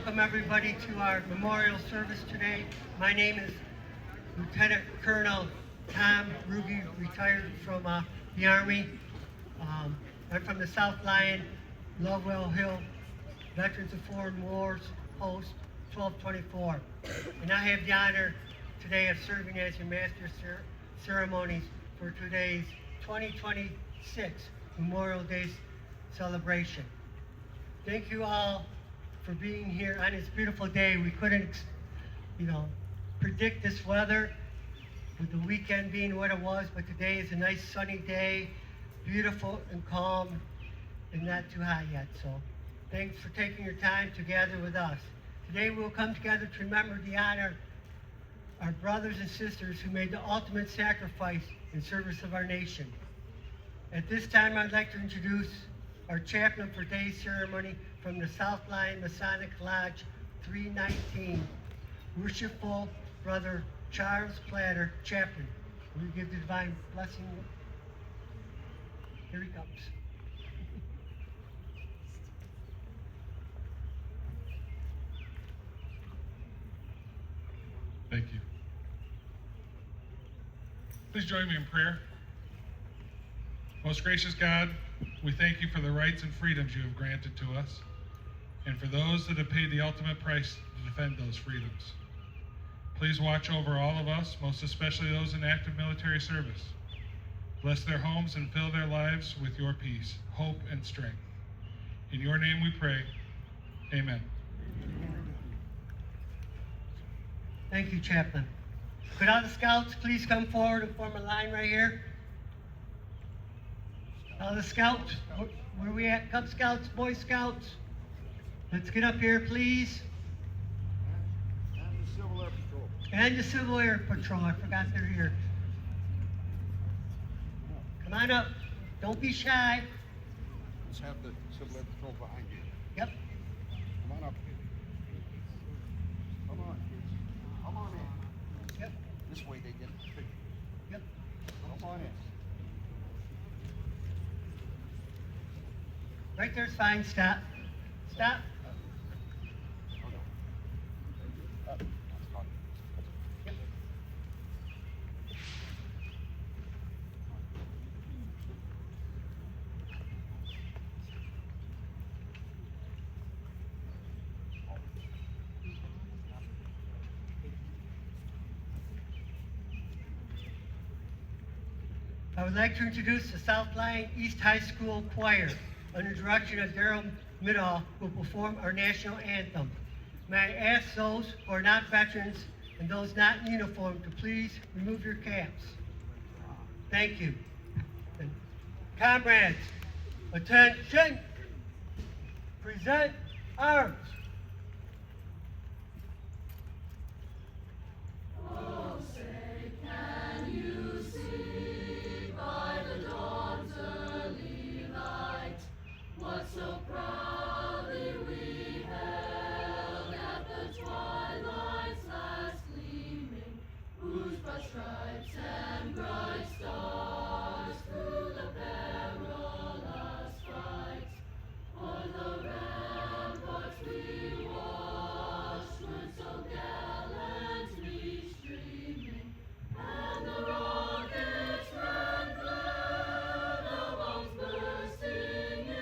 welcome everybody to our memorial service today. My name is Lieutenant Colonel Tom Ruge, retired from the Army. I'm from the South Lyon, Lovewell Hill, Veterans of Foreign Wars, Post 1224. And I have the honor today of serving as your master ceremonies for today's 2026 Memorial Day celebration. Thank you all for being here on this beautiful day. We couldn't, predict this weather with the weekend being what it was, but today is a nice sunny day, beautiful and calm, and not too hot yet. So thanks for taking your time to gather with us. Today we'll come together to remember the honor our brothers and sisters who made the ultimate sacrifice in service of our nation. At this time, I'd like to introduce our chaplain for today's ceremony from the South Lyon Masonic Lodge 319, Worshipful Brother Charles Platter, chaplain. Will you give the divine blessing? Here he comes. Thank you. Please join me in prayer. Most gracious God, we thank you for the rights and freedoms you have granted to us, and for those that have paid the ultimate price to defend those freedoms. Please watch over all of us, most especially those in active military service. Bless their homes and fill their lives with your peace, hope, and strength. In your name we pray. Amen. Thank you, Chaplain. Could all the scouts please come forward and form a line right here? All the scouts, where we at? Cub Scouts, Boy Scouts? Let's get up here, please. And the Civil Air Patrol. And the Civil Air Patrol, I forgot they're here. Come on up, don't be shy. Let's have the Civil Air Patrol behind you. Yep. Come on up. Come on, kids. Come on in. Yep. This way they get the picture. Yep. Come on in. Right there's fine, stop. Stop. Oh, no. That's fine. Yep. I would like to introduce the South Lyon East High School Choir under the direction of Daryl Middall, who will perform our national anthem. May I ask those who are not veterans and those not in uniform to please remove your caps. Thank you. And comrades, attention! Present arms. Stripes and bright stars through the perilous fight. O'er the ramparts we watched, were so gallantly streaming, and the rockets ran through, the bombs bursting in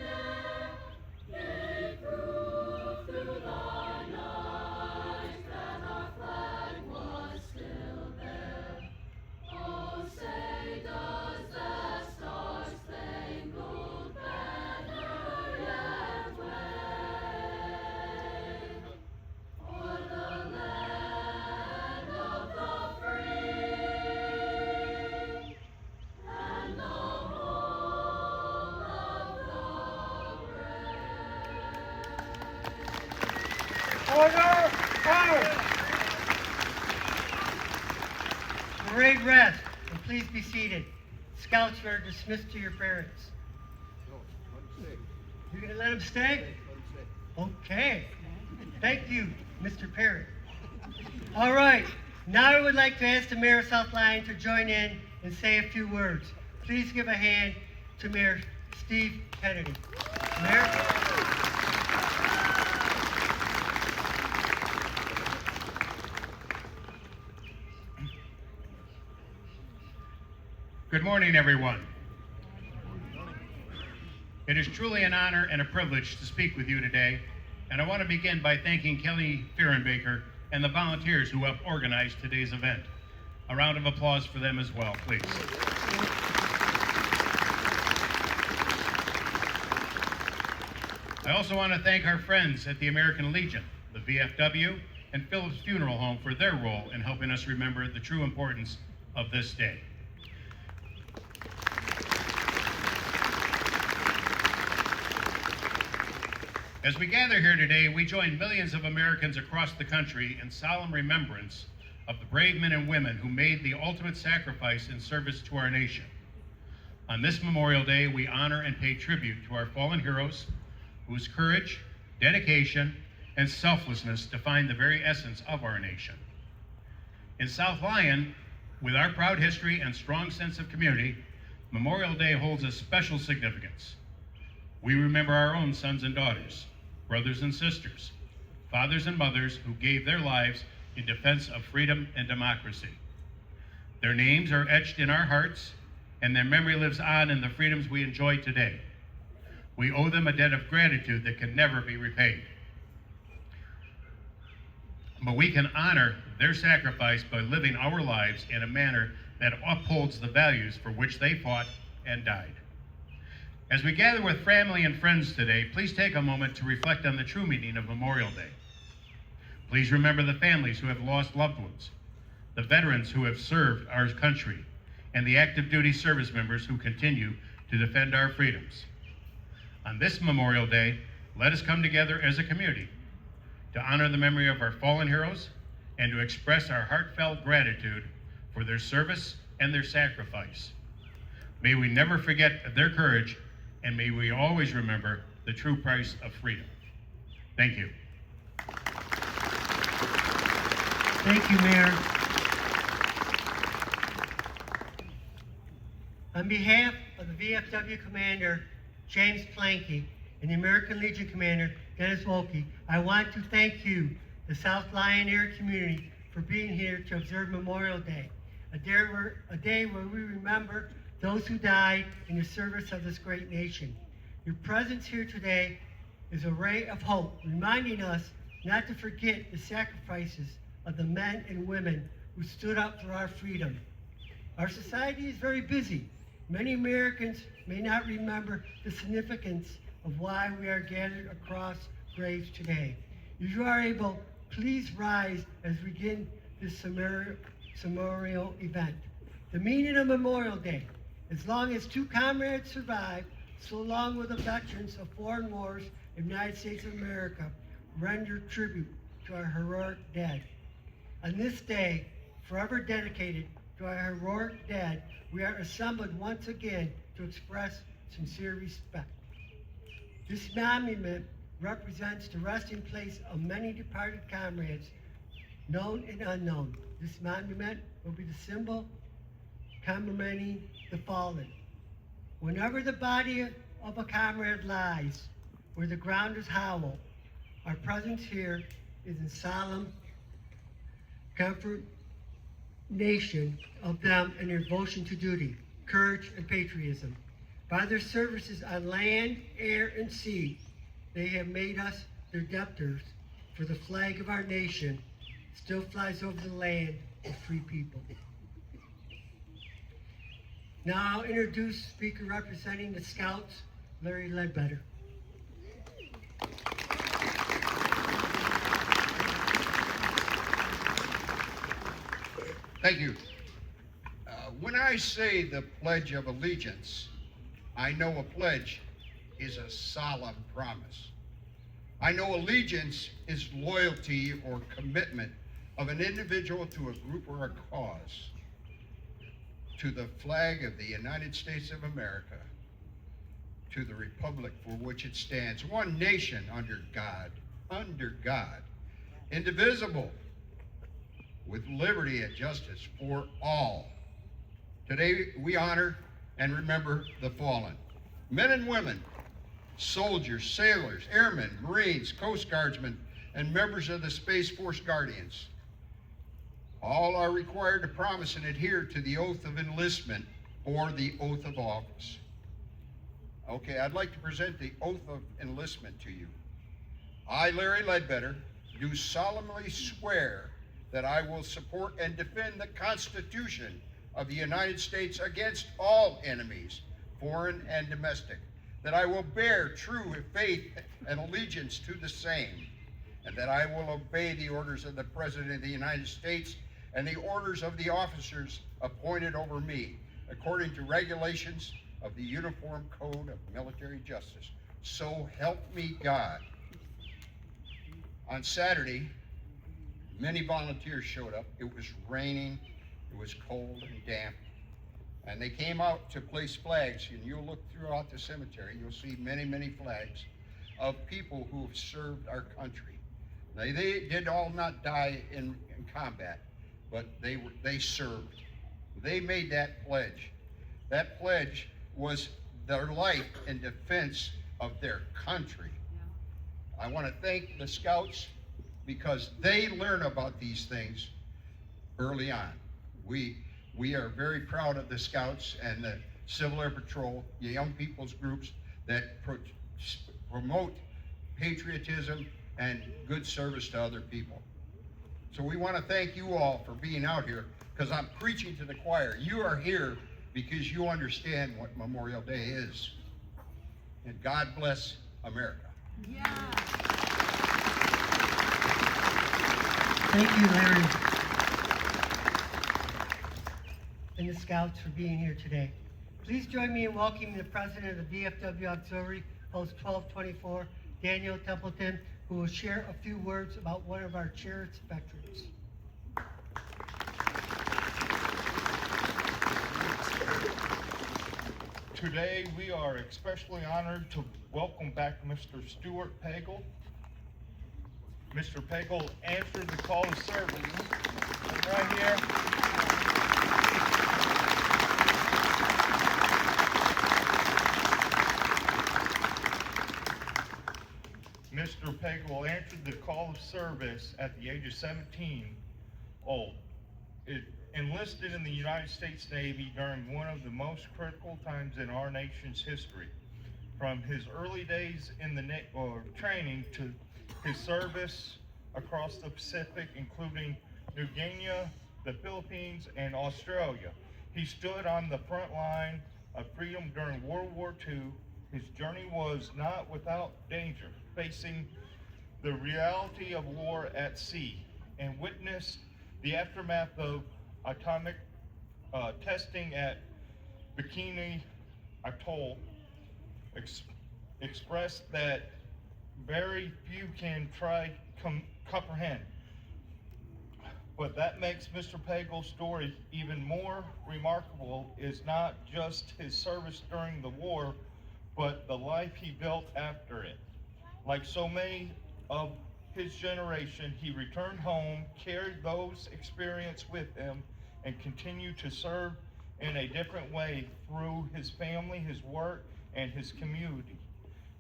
air, gave proof through the night that our flag was still there. Oh, say does that star-spangled banner yet wave o'er the land of the free and the home of the brave? Order! Order! Parade rest, and please be seated. Scouts are dismissed to your parents. No, let them stay. You're gonna let them stay? Let them stay. Okay. Thank you, Mr. Parrott. All right. Now I would like to ask the Mayor of South Lyon to join in and say a few words. Please give a hand to Mayor Steve Kennedy. Mayor? Good morning, everyone. It is truly an honor and a privilege to speak with you today, and I want to begin by thanking Kelly Fehrenbaker and the volunteers who helped organize today's event. A round of applause for them as well, please. I also want to thank our friends at the American Legion, the VFW, and Phillips Funeral Home for their role in helping us remember the true importance of this day. As we gather here today, we join millions of Americans across the country in solemn remembrance of the brave men and women who made the ultimate sacrifice in service to our nation. On this Memorial Day, we honor and pay tribute to our fallen heroes, whose courage, dedication, and selflessness define the very essence of our nation. In South Lyon, with our proud history and strong sense of community, Memorial Day holds a special significance. We remember our own sons and daughters, brothers and sisters, fathers and mothers who gave their lives in defense of freedom and democracy. Their names are etched in our hearts, and their memory lives on in the freedoms we enjoy today. We owe them a debt of gratitude that can never be repaid. But we can honor their sacrifice by living our lives in a manner that upholds the values for which they fought and died. As we gather with family and friends today, please take a moment to reflect on the true meaning of Memorial Day. Please remember the families who have lost loved ones, the veterans who have served our country, and the active duty service members who continue to defend our freedoms. On this Memorial Day, let us come together as a community to honor the memory of our fallen heroes and to express our heartfelt gratitude for their service and their sacrifice. May we never forget their courage, and may we always remember the true price of freedom. Thank you. Thank you, Mayor. On behalf of the VFW Commander, James Planky, and the American Legion Commander, Dennis Wolke, I want to thank you, the South Lyon area community, for being here to observe Memorial Day, a day where we remember those who died in the service of this great nation. Your presence here today is a ray of hope, reminding us not to forget the sacrifices of the men and women who stood up for our freedom. Our society is very busy. Many Americans may not remember the significance of why we are gathered across graves today. If you are able, please rise as we begin this memorial event. The meaning of Memorial Day: as long as two comrades survive, so long will the veterans of foreign wars of the United States of America render tribute to our heroic dead. On this day, forever dedicated to our heroic dead, we are assembled once again to express sincere respect. This monument represents the resting place of many departed comrades, known and unknown. This monument will be the symbol commemorating the fallen. Whenever the body of a comrade lies, where the ground is hollow, our presence here is in solemn confirmation of them and their devotion to duty, courage, and patriotism. By their services on land, air, and sea, they have made us their debtors, for the flag of our nation still flies over the land of free people. Now I'll introduce speaker representing the Scouts, Larry Ledbetter. Thank you. When I say the Pledge of Allegiance, I know a pledge is a solemn promise. I know allegiance is loyalty or commitment of an individual to a group or a cause, to the flag of the United States of America, to the republic for which it stands, one nation under God, indivisible, with liberty and justice for all. Today we honor and remember the fallen, men and women, soldiers, sailors, airmen, Marines, Coast Guardsmen, and members of the Space Force Guardians. All are required to promise and adhere to the oath of enlistment for the oath of office. Okay, I'd like to present the oath of enlistment to you. I, Larry Ledbetter, do solemnly swear that I will support and defend the Constitution of the United States against all enemies, foreign and domestic, that I will bear true faith and allegiance to the same, and that I will obey the orders of the President of the United States and the orders of the officers appointed over me, according to regulations of the Uniform Code of Military Justice. So help me God. On Saturday, many volunteers showed up. It was raining, it was cold and damp, and they came out to place flags, and you'll look throughout the cemetery, you'll see many, many flags of people who have served our country. They did all not die in combat, but they served. They made that pledge. That pledge was their life in defense of their country. I want to thank the Scouts because they learn about these things early on. We are very proud of the Scouts and the Civil Air Patrol, the young people's groups that promote patriotism and good service to other people. So we want to thank you all for being out here, because I'm preaching to the choir. You are here because you understand what Memorial Day is. And God bless America. Thank you, Larry, and the Scouts for being here today. Please join me in welcoming the President of the VFW Auxiliary, Post 1224, Daniel Templeton, who will share a few words about one of our cherished veterans. Today, we are especially honored to welcome back Mr. Stuart Pagel. Mr. Pagel answered the call to service. Right here. Mr. Pagel answered the call of service at the age of 17 old. It enlisted in the United States Navy during one of the most critical times in our nation's history. From his early days in the training to his service across the Pacific, including New Guinea, the Philippines, and Australia. He stood on the front line of freedom during World War II. His journey was not without danger, facing the reality of war at sea, and witnessed the aftermath of atomic testing at Bikini Atoll. Expressed that very few can comprehend. But that makes Mr. Pagel's story even more remarkable is not just his service during the war, but the life he built after it. Like so many of his generation, he returned home, carried those experiences with him, and continued to serve in a different way through his family, his work, and his community.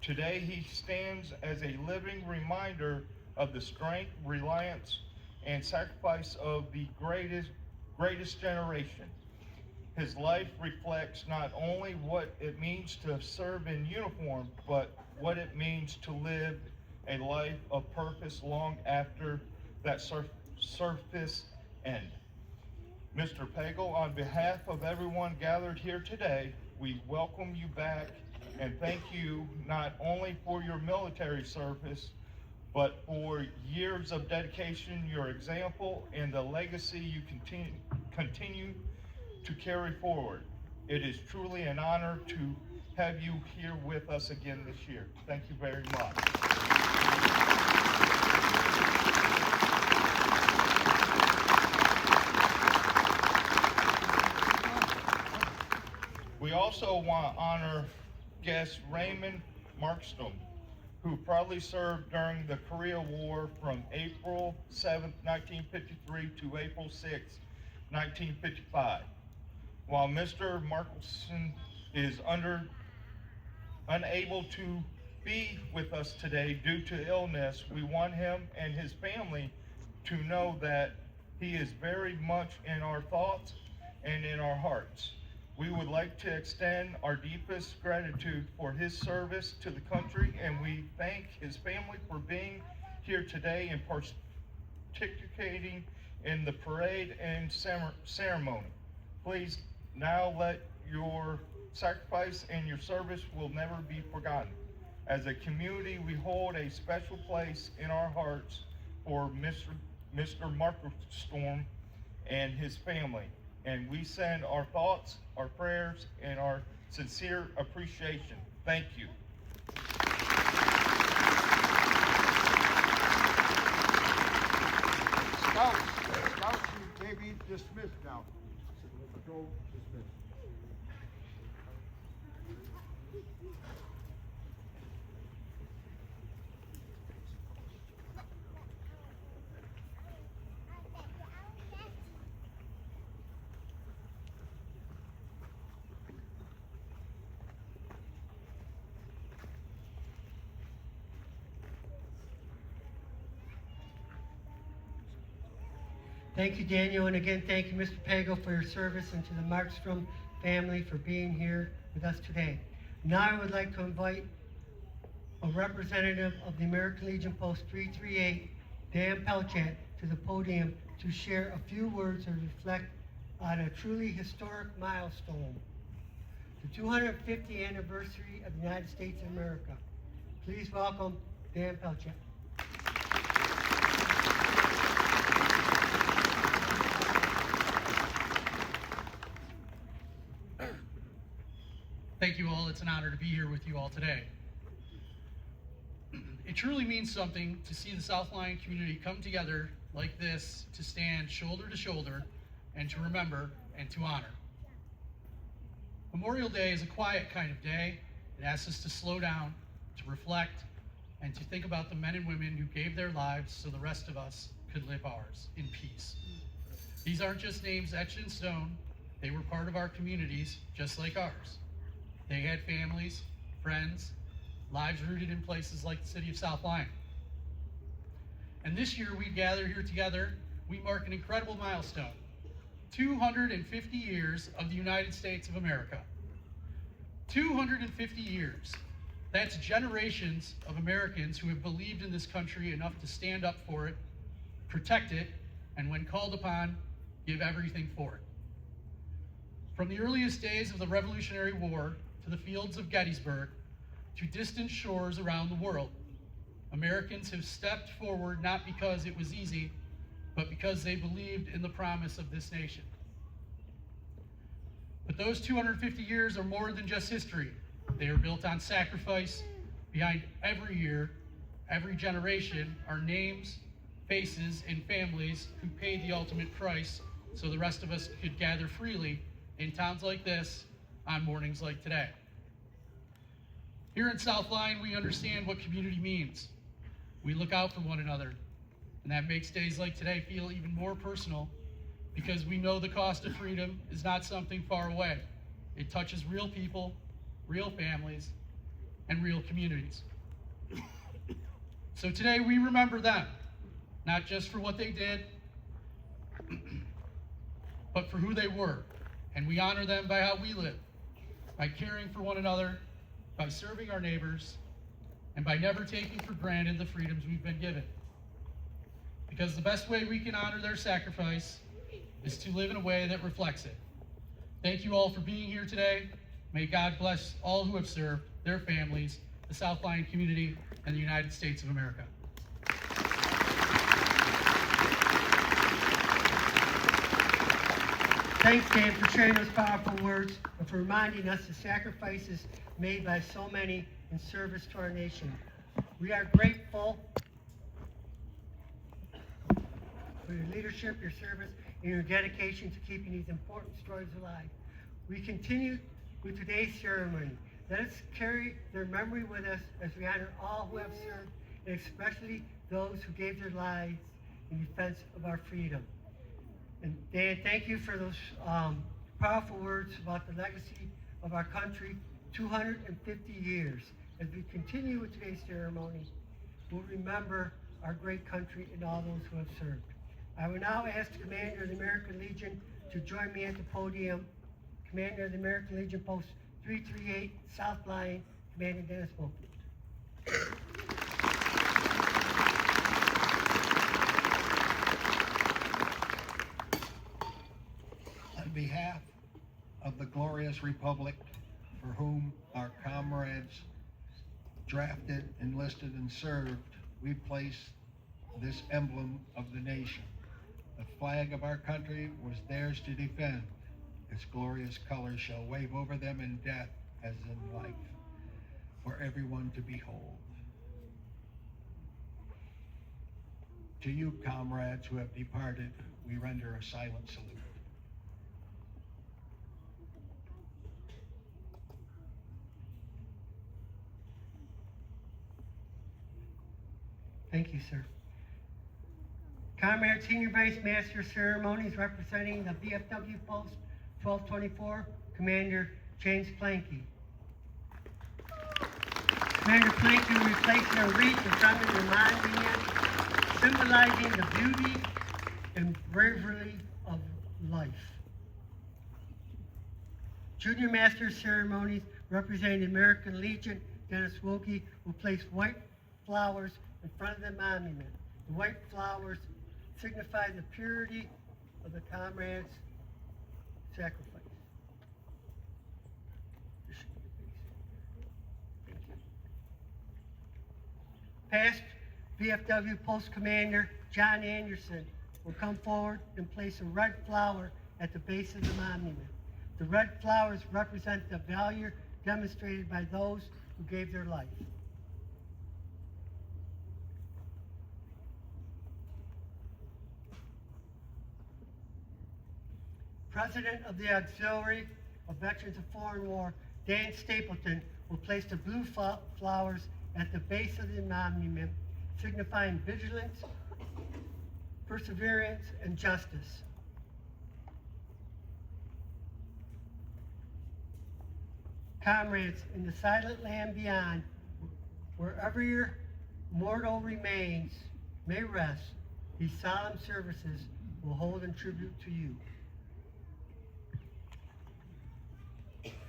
Today, he stands as a living reminder of the strength, reliance, and sacrifice of the greatest generation. His life reflects not only what it means to serve in uniform, but what it means to live a life of purpose long after that service end. Mr. Pagel, on behalf of everyone gathered here today, we welcome you back and thank you not only for your military service, but for years of dedication, your example, and the legacy you continue to carry forward. It is truly an honor to have you here with us again this year. Thank you very much. We also want to honor guest Raymond Markstrom, who proudly served during the Korea War from April 7, 1953 to April 6, 1955. While Mr. Markstrom is unable to be with us today due to illness, we want him and his family to know that he is very much in our thoughts and in our hearts. We would like to extend our deepest gratitude for his service to the country, and we thank his family for being here today and participating in the parade and ceremony. Please now let your sacrifice and your service will never be forgotten. As a community, we hold a special place in our hearts for Mr. Marcus Storm and his family, and we send our thoughts, our prayers, and our sincere appreciation. Thank you. Scouts, you may be dismissed now. Patrol dismissed. Thank you, Daniel, and again, thank you, Mr. Pago, for your service, and to the Markstrom family for being here with us today. Now I would like to invite a representative of the American Legion Post 338, Dan Pelchat, to the podium to share a few words and reflect on a truly historic milestone, the 250th anniversary of the United States of America. Please welcome Dan Pelchat. Thank you all. It's an honor to be here with you all today. It truly means something to see the South Lyon community come together like this to stand shoulder to shoulder and to remember and to honor. Memorial Day is a quiet kind of day. It asks us to slow down, to reflect, and to think about the men and women who gave their lives so the rest of us could live ours in peace. These aren't just names etched in stone. They were part of our communities just like ours. They had families, friends, lives rooted in places like the city of South Lyon. And this year we gather here together, we mark an incredible milestone. 250 years of the United States of America. 250 years. That's generations of Americans who have believed in this country enough to stand up for it, protect it, and when called upon, give everything for it. From the earliest days of the Revolutionary War to the fields of Gettysburg, to distant shores around the world, Americans have stepped forward not because it was easy, but because they believed in the promise of this nation. But those 250 years are more than just history. They are built on sacrifice. Behind every year, every generation are names, faces, and families who paid the ultimate price so the rest of us could gather freely in towns like this on mornings like today. Here in South Lyon, we understand what community means. We look out for one another, and that makes days like today feel even more personal because we know the cost of freedom is not something far away. It touches real people, real families, and real communities. So today we remember them, not just for what they did, but for who they were. And we honor them by how we live, by caring for one another, by serving our neighbors, and by never taking for granted the freedoms we've been given. Because the best way we can honor their sacrifice is to live in a way that reflects it. Thank you all for being here today. May God bless all who have served, their families, the South Lyon community, and the United States of America. Thanks, Dan, for sharing those powerful words and for reminding us the sacrifices made by so many in service to our nation. We are grateful for your leadership, your service, and your dedication to keeping these important stories alive. We continue with today's ceremony. Let us carry their memory with us as we honor all who have served, and especially those who gave their lives in defense of our freedom. And Dan, thank you for those powerful words about the legacy of our country, 250 years. As we continue with today's ceremony, we'll remember our great country and all those who have served. I will now ask the Commander of the American Legion to join me at the podium Commander of the American Legion Post 338, South Lyon, Commander Dennis Wilkie. On behalf of the glorious republic for whom our comrades drafted, enlisted, and served, we place this emblem of the nation. The flag of our country was theirs to defend. Its glorious colors shall wave over them in death as in life, for everyone to behold. To you, comrades who have departed, we render a silent salute. Thank you, sir. Comrade Senior Vice Master of Ceremonies representing the VFW Post 1224, Commander James Planky. Commander Planky will be placing a wreath in front of the monument, symbolizing the beauty and bravery of life. Junior Master of Ceremonies representing the American Legion, Dennis Wilkie, will place white flowers in front of the monument. The white flowers signify the purity of the comrades' sacrifice. There should be a base here. Thank you. Past VFW Post Commander John Anderson will come forward and place a red flower at the base of the monument. The red flowers represent the valor demonstrated by those who gave their life. President of the Auxiliary of Veterans of Foreign War, Dan Stapleton, will place the blue flowers at the base of the monument, signifying vigilance, perseverance, and justice. Comrades, in the silent land beyond, wherever your mortal remains may rest, these solemn services will hold in tribute to you.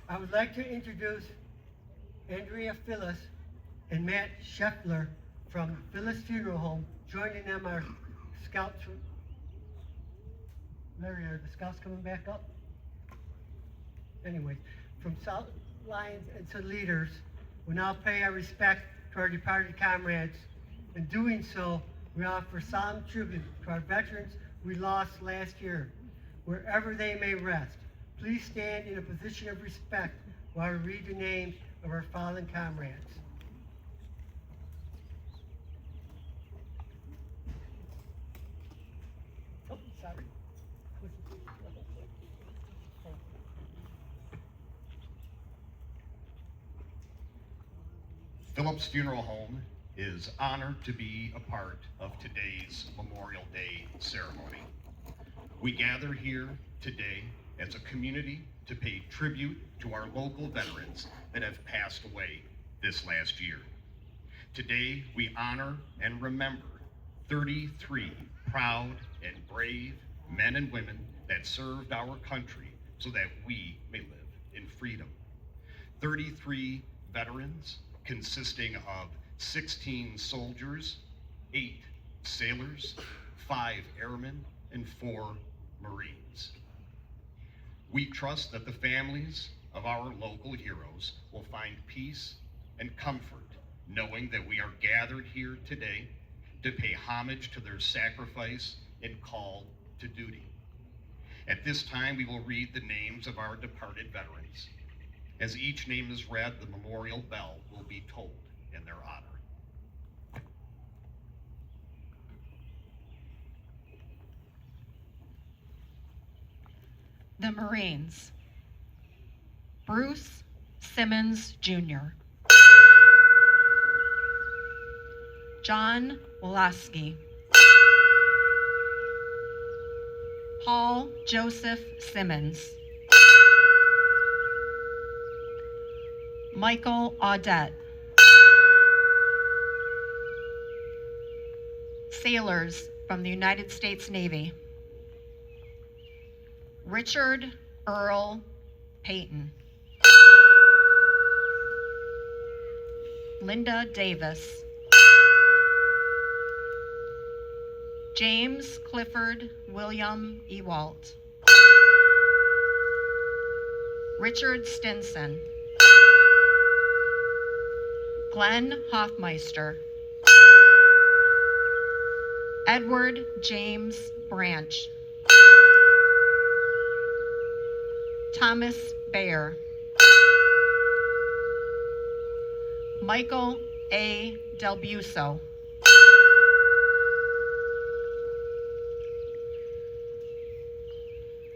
I would like to introduce Andrea Phyllis and Matt Scheffler from Phyllis Funeral Home. Joining them are scouts from, Larry, are the scouts coming back up? Anyway, from South Lyon and to leaders, we now pay our respect to our departed comrades. In doing so, we offer solemn tribute to our veterans we lost last year, wherever they may rest. Please stand in a position of respect while I read the names of our fallen comrades. Oh, sorry. Phillips Funeral Home is honored to be a part of today's Memorial Day ceremony. We gather here today as a community to pay tribute to our local veterans that have passed away this last year. Today, we honor and remember 33 proud and brave men and women that served our country so that we may live in freedom. 33 veterans consisting of 16 soldiers, 8 sailors, 5 airmen, and 4 Marines. We trust that the families of our local heroes will find peace and comfort knowing that we are gathered here today to pay homage to their sacrifice and call to duty. At this time, we will read the names of our departed veterans. As each name is read, the memorial bell will be tolled in their honor. The Marines. Bruce Simmons, Jr. John Wolaski. Paul Joseph Simmons. Michael Audette. Sailors from the United States Navy. Richard Earl Payton. Linda Davis. James Clifford William Ewalt. Richard Stinson. Glenn Hoffmeister. Edward James Branch. Thomas Bayer. Michael A. Del Buso.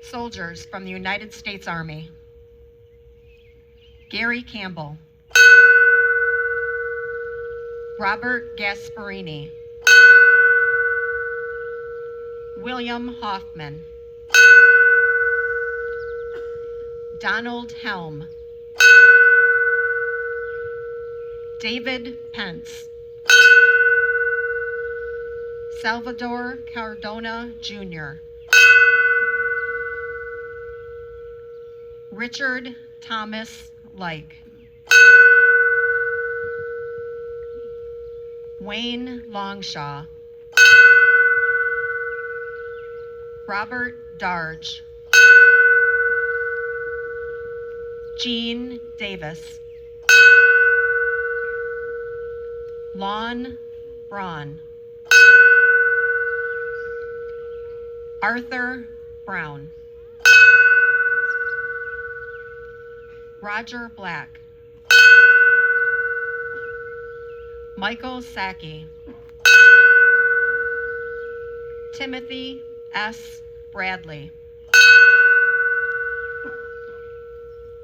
Soldiers from the United States Army. Gary Campbell. Robert Gasparini. William Hoffman. Donald Helm. David Pence. Salvador Cardona Jr. Richard Thomas Like. Wayne Longshaw. Robert Darge. Jean Davis. Lon Braun. Arthur Brown. Roger Black. Michael Sackey. Timothy S. Bradley.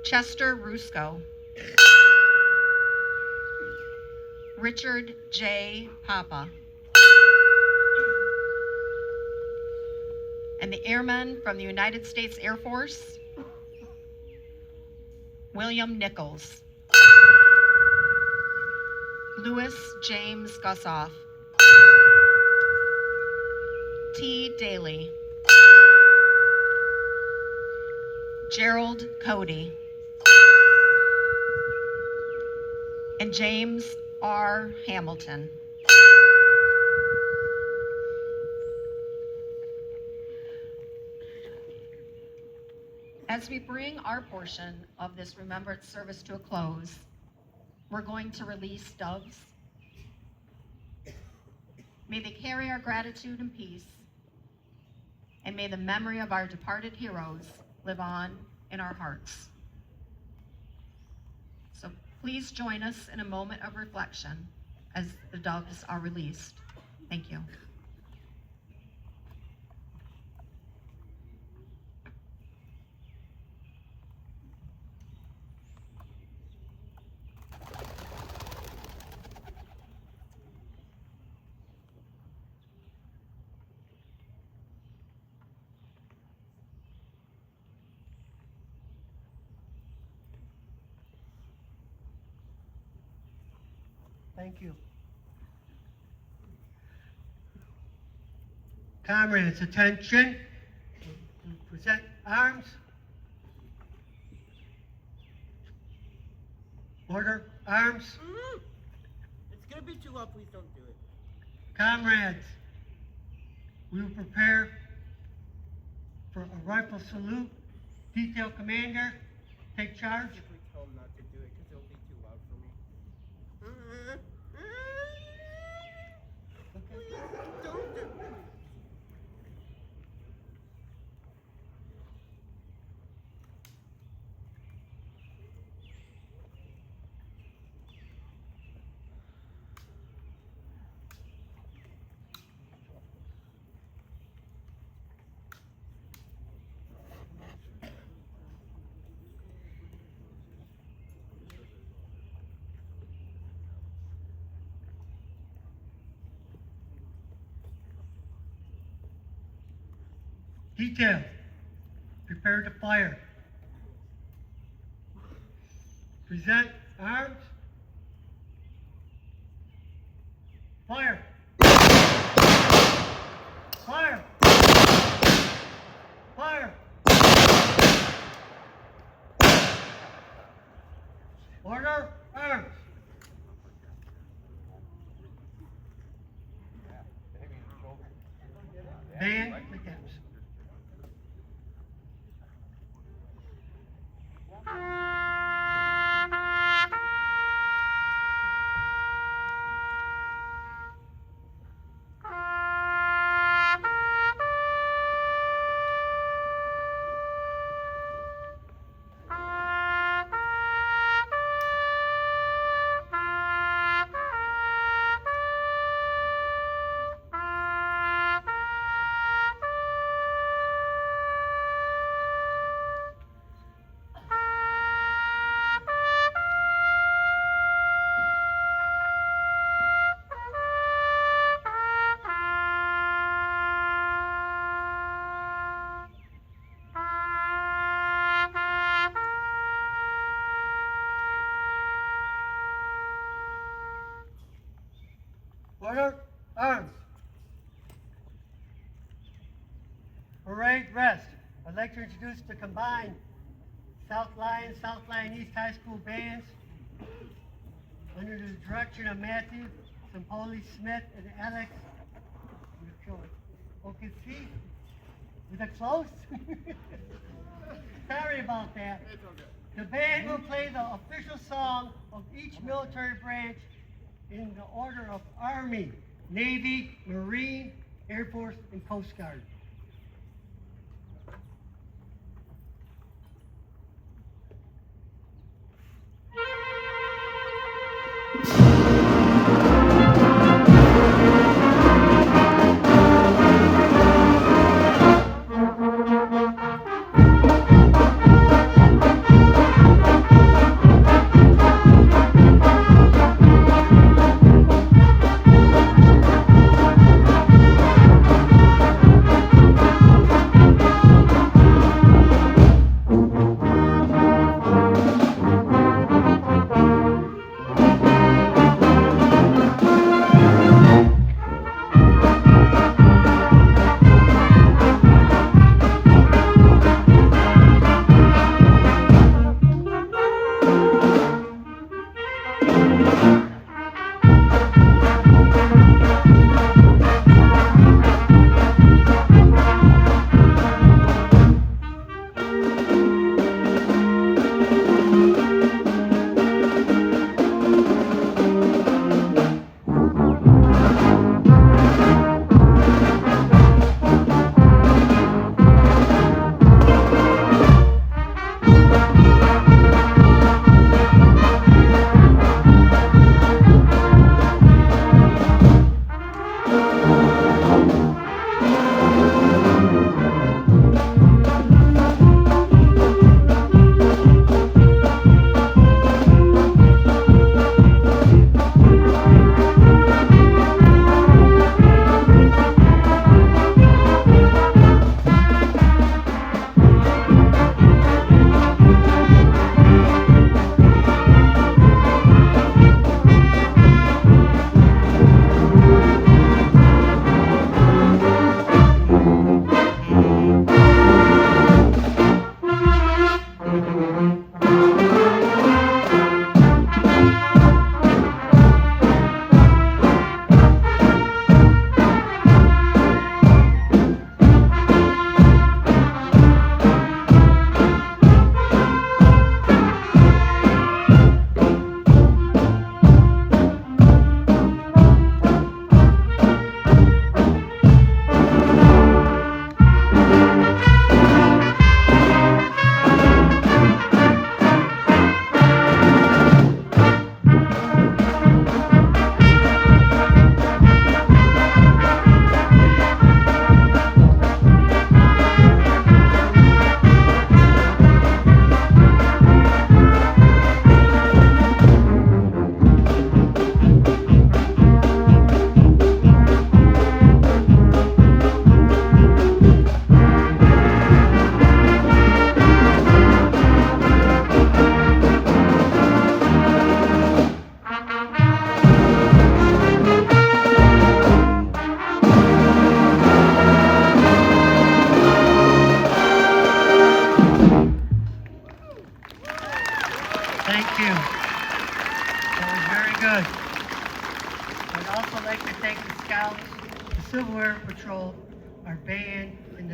Chester Rusco. Richard J. Papa. And the airmen from the United States Air Force, William Nichols. Louis James Gussoff. T. Daly. Gerald Cody. And James R. Hamilton. As we bring our portion of this remembrance service to a close, we're going to release doves. May they carry our gratitude and peace, and may the memory of our departed heroes live on in our hearts. So please join us in a moment of reflection as the doves are released. Thank you. Thank you. Comrades, attention. Present arms. Order, arms. It's gonna be too loud, please don't do it. Comrades, we will prepare for a rifle salute. Detail commander, take charge. Quickly tell him not to do it, because it'll be too loud for me. Please don't do it. Detail, prepare to fire. Present arms. Fire. Fire. Fire. Order, arms. Band the caps. Order, arms. Parade rest. I'd like to introduce the combined South Lyon East High School bands under the direction of Matthew Sampoli Smith and Alex. Okay, see? Was that close? Sorry about that. The band will play the official song of each military branch in the order of Army, Navy, Marine, Air Force, and Coast Guard.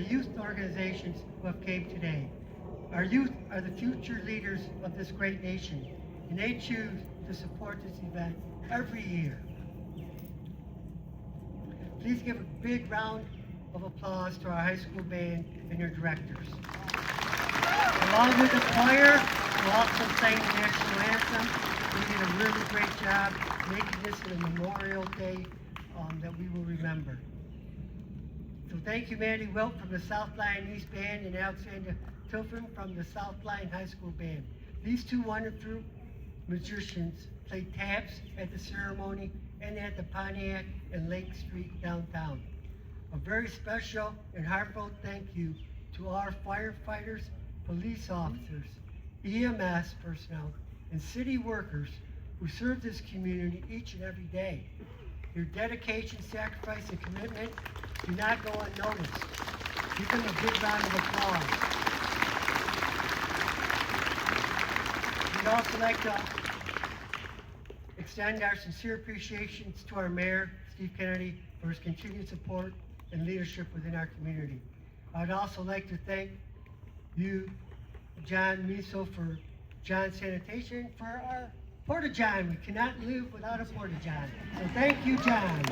youth organizations who have came today. Our youth are the future leaders of this great nation, and they choose to support this event every year. Please give a big round of applause to our high school band and their directors. Along with the choir, we'll also sing the national anthem. They did a really great job making this a Memorial Day that we will remember. So thank you, Mandy Wilt from the South Lyon East Band and Alexander Tilfin from the South Lyon High School Band. These two wonderful musicians played taps at the ceremony and at the Pontiac and Lake Street downtown. A very special and heartfelt thank you to our firefighters, police officers, EMS personnel, and city workers who serve this community each and every day. Your dedication, sacrifice, and commitment do not go unnoticed. Give them a big round of applause. We'd also like to extend our sincere appreciations to our mayor, Steve Kennedy, for his continued support and leadership within our community. I'd also like to thank you, John Miso, for John Sanitation, for our Porta-John. We cannot live without a Porta-John. So thank you, John.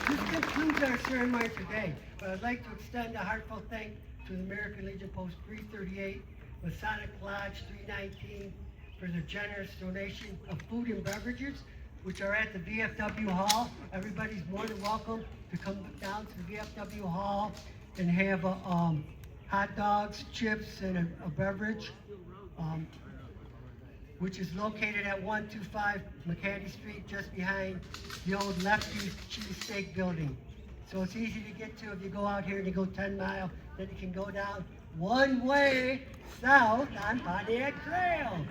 This concludes our ceremony today, but I'd like to extend a heartfelt thanks to the American Legion Post 338, Masonic Lodge 319, for their generous donation of food and beverages, which are at the VFW Hall. Everybody's more than welcome to come down to the VFW Hall and have hot dogs, chips, and a beverage, which is located at 125 McCady Street, just behind the old Lefty's Cheesesteak Building. So it's easy to get to if you go out here and you go 10 miles, then you can go down one way south on Pontiac Trail.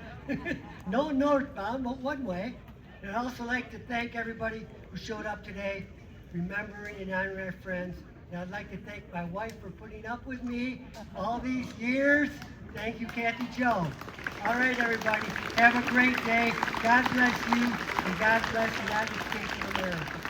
No northbound, but one way. And I'd also like to thank everybody who showed up today, remembering and honoring our friends. And I'd like to thank my wife for putting up with me all these years. Thank you, Kathy Joe. All right, everybody, have a great day. God bless you, and God bless the United States of America.